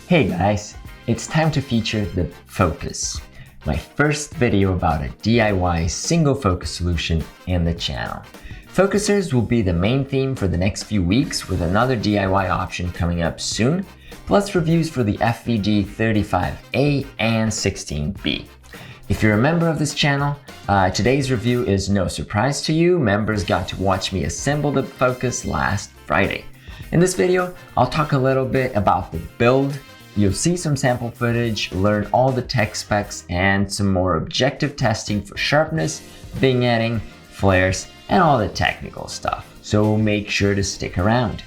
Hey guys, it's time to feature the Pfocus, my first video about a DIY single focus solution in the channel. Focusers will be the main theme for the next few weeks with another DIY option coming up soon, plus reviews for the FVG35A and 16B. If you're a member of this channel, today's review is no surprise to you. Members got to watch me assemble the Pfocus last Friday. In this video, I'll talk a little bit about the build. You'll see some sample footage, learn all the tech specs, and some more objective testing for sharpness, vignetting, flares, and all the technical stuff. So make sure to stick around.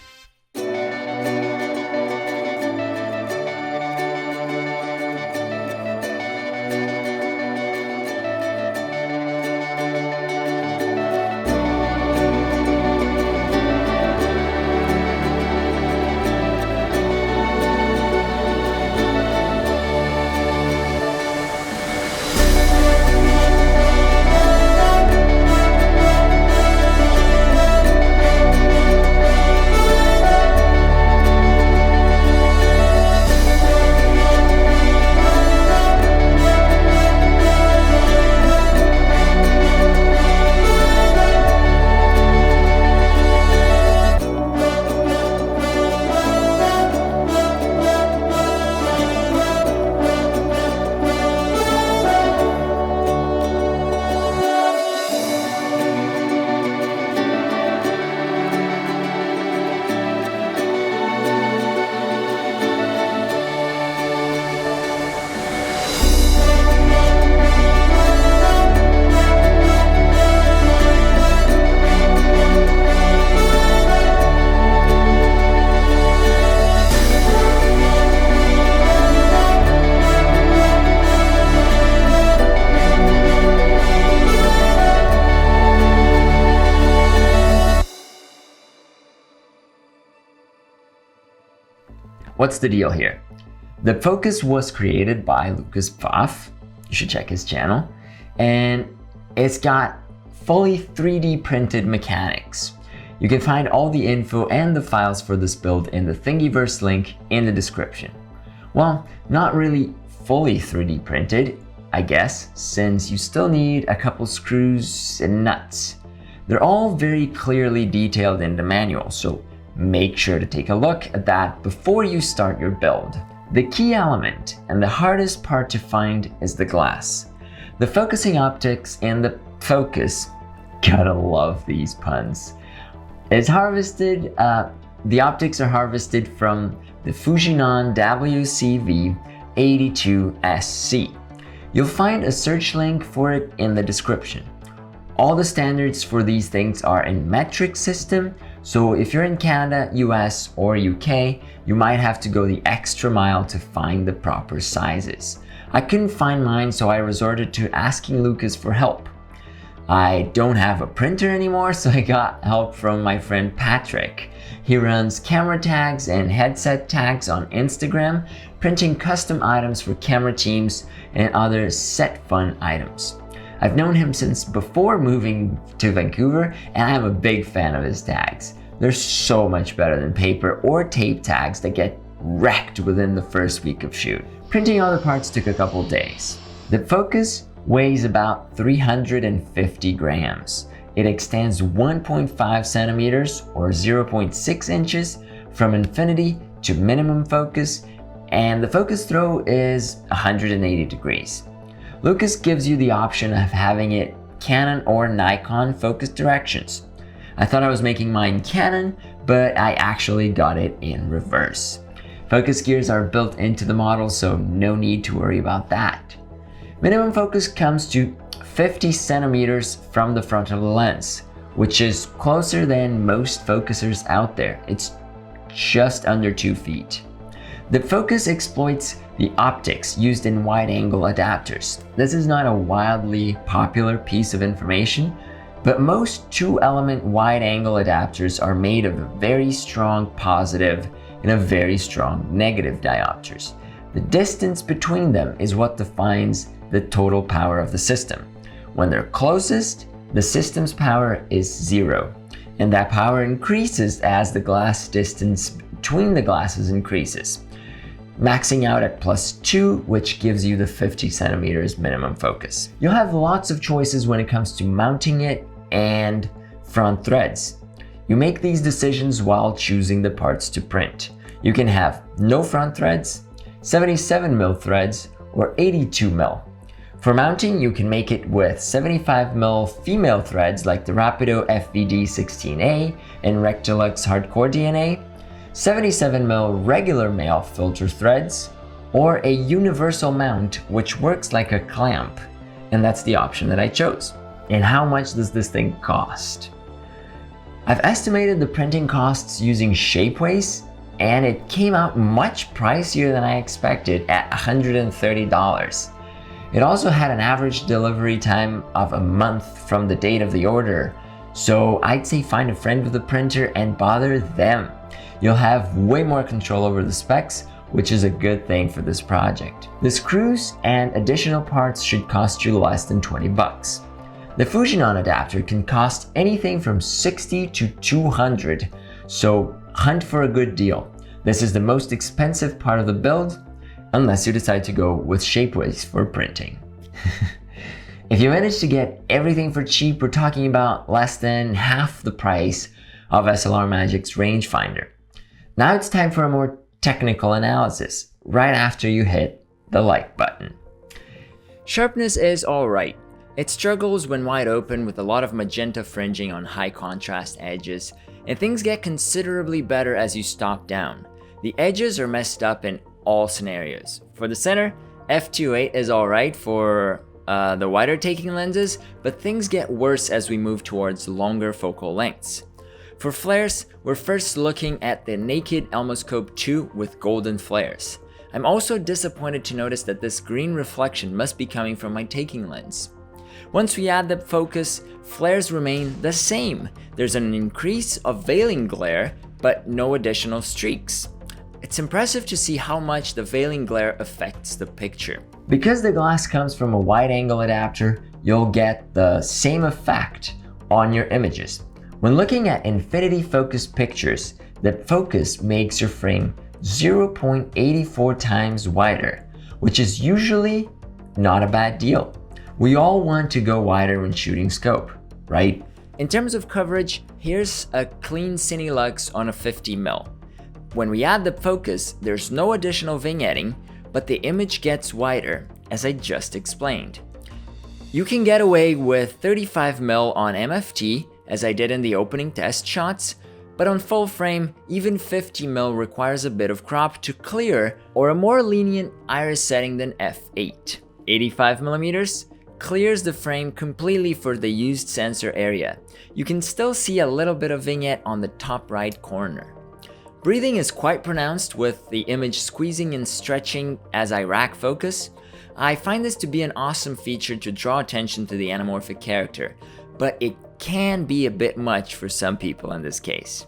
What's the deal here? The Pfocus was created by Lucas Pfaff, you should check his channel, and it's got fully 3D printed mechanics. You can find all the info and the files for this build in the Thingiverse link in the description. Well, not really fully 3D printed, I guess, since you still need a couple screws and nuts. They're all very clearly detailed in the manual, so make sure to take a look at that before you start your build. The key element and the hardest part to find is the glass. The focusing optics in the Pfocus, gotta love these puns, is harvested, the optics are harvested from the Fujinon WCV-82SC. You'll find a search link for it in the description. All the standards for these things are in metric system, so if you're in Canada, US, or UK, you might have to go the extra mile to find the proper sizes. I couldn't find mine, so I resorted to asking Lucas for help. I don't have a printer anymore, so I got help from my friend Patrick. He runs camera tags and headset tags on Instagram, printing custom items for camera teams and other set fun items. I've known him since before moving to Vancouver, and I'm a big fan of his tags. They're so much better than paper or tape tags that get wrecked within the first week of shoot. Printing all the parts took a couple days. The Pfocus weighs about 350 grams. It extends 1.5 centimeters or 0.6 inches from infinity to minimum focus, and the focus throw is 180 degrees. Lucas gives you the option of having it Canon or Nikon focus directions. I thought I was making mine Canon, but I actually got it in reverse. Focus gears are built into the model, so no need to worry about that. Minimum focus comes to 50 centimeters from the front of the lens, which is closer than most focusers out there. It's just under 2 feet. The Pfocus exploits the optics used in wide-angle adapters. This is not a wildly popular piece of information, but most 2-element wide-angle adapters are made of a very strong positive and a very strong negative diopters. The distance between them is what defines the total power of the system. When they're closest, the system's power is 0, and that power increases as the glass distance between the glasses increases. maxing out at +2, which gives you the 50 centimeters minimum focus. You'll have lots of choices when it comes to mounting it and front threads. You make these decisions while choosing the parts to print. You can have no front threads, 77mm threads, or 82mm. For mounting, you can make it with 75mm female threads like the Rapido FVD16A and Rectilux Hardcore DNA, 77mm regular male filter threads, or a universal mount which works like a clamp, and that's the option that I chose. And how much does this thing cost? I've estimated the printing costs using Shapeways, and it came out much pricier than I expected at $130. It also had an average delivery time of a month from the date of the order, so I'd say find a friend with a printer and bother them. You'll have way more control over the specs, which is a good thing for this project. The screws and additional parts should cost you less than 20 bucks. The Fujinon adapter can cost anything from 60 to 200, so hunt for a good deal. This is the most expensive part of the build, unless you decide to go with Shapeways for printing. If you manage to get everything for cheap, we're talking about less than half the price of SLR Magic's rangefinder. Now it's time for a more technical analysis, right after you hit the like button. Sharpness is alright. It struggles when wide open with a lot of magenta fringing on high contrast edges, and things get considerably better as you stop down. The edges are messed up in all scenarios. For the center, f2.8 is alright for the wider taking lenses, but things get worse as we move towards longer focal lengths. For flares, we're first looking at the naked Elmoscope 2 with golden flares. I'm also disappointed to notice that this green reflection must be coming from my taking lens. Once we add the focus, flares remain the same. There's an increase of veiling glare, but no additional streaks. It's impressive to see how much the veiling glare affects the picture. Because the glass comes from a wide angle adapter, you'll get the same effect on your images. When looking at infinity focus pictures, the focus makes your frame 0.84 times wider, which is usually not a bad deal. We all want to go wider when shooting scope, right? In terms of coverage, here's a clean Cinelux on a 50mm. When we add the focus, there's no additional vignetting, but the image gets wider, as I just explained. You can get away with 35mm on MFT, as I did in the opening test shots, but on full frame, even 50mm requires a bit of crop to clear or a more lenient iris setting than f8. 85mm clears the frame completely for the used sensor area. You can still see a little bit of vignette on the top right corner. Breathing is quite pronounced with the image squeezing and stretching as I rack focus. I find this to be an awesome feature to draw attention to the anamorphic character, but it can be a bit much for some people in this case.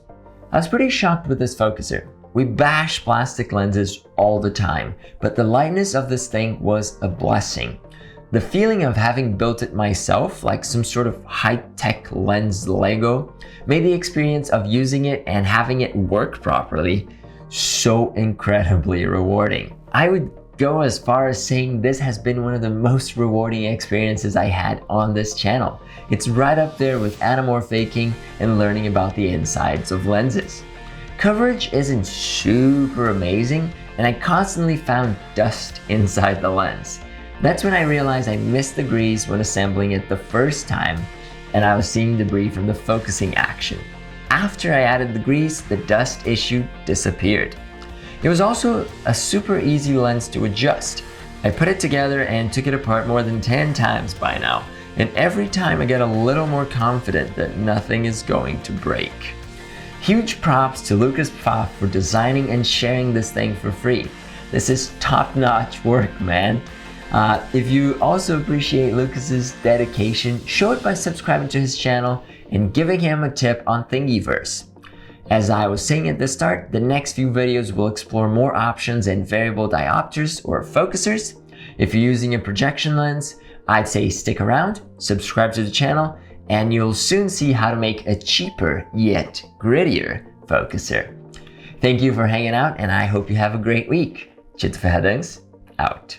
I was pretty shocked with this focuser. We bash plastic lenses all the time, but the lightness of this thing was a blessing. The feeling of having built it myself, like some sort of high-tech lens Lego, made the experience of using it and having it work properly so incredibly rewarding. I would go as far as saying this has been one of the most rewarding experiences I had on this channel. It's right up there with anamorphaking and learning about the insides of lenses. Coverage isn't super amazing, and I constantly found dust inside the lens. That's when I realized I missed the grease when assembling it the first time, and I was seeing debris from the focusing action. After I added the grease, the dust issue disappeared. It was also a super easy lens to adjust. I put it together and took it apart more than 10 times by now, and every time I get a little more confident that nothing is going to break. Huge props to Lucas Pfaff for designing and sharing this thing for free. This is top-notch work, man. If you also appreciate Lucas's dedication, show it by subscribing to his channel and giving him a tip on Thingiverse. As I was saying at the start, the next few videos will explore more options in variable diopters or focusers. If you're using a projection lens, I'd say stick around, subscribe to the channel, and you'll soon see how to make a cheaper yet grittier focuser. Thank you for hanging out, and I hope you have a great week. Chit for Headings, out.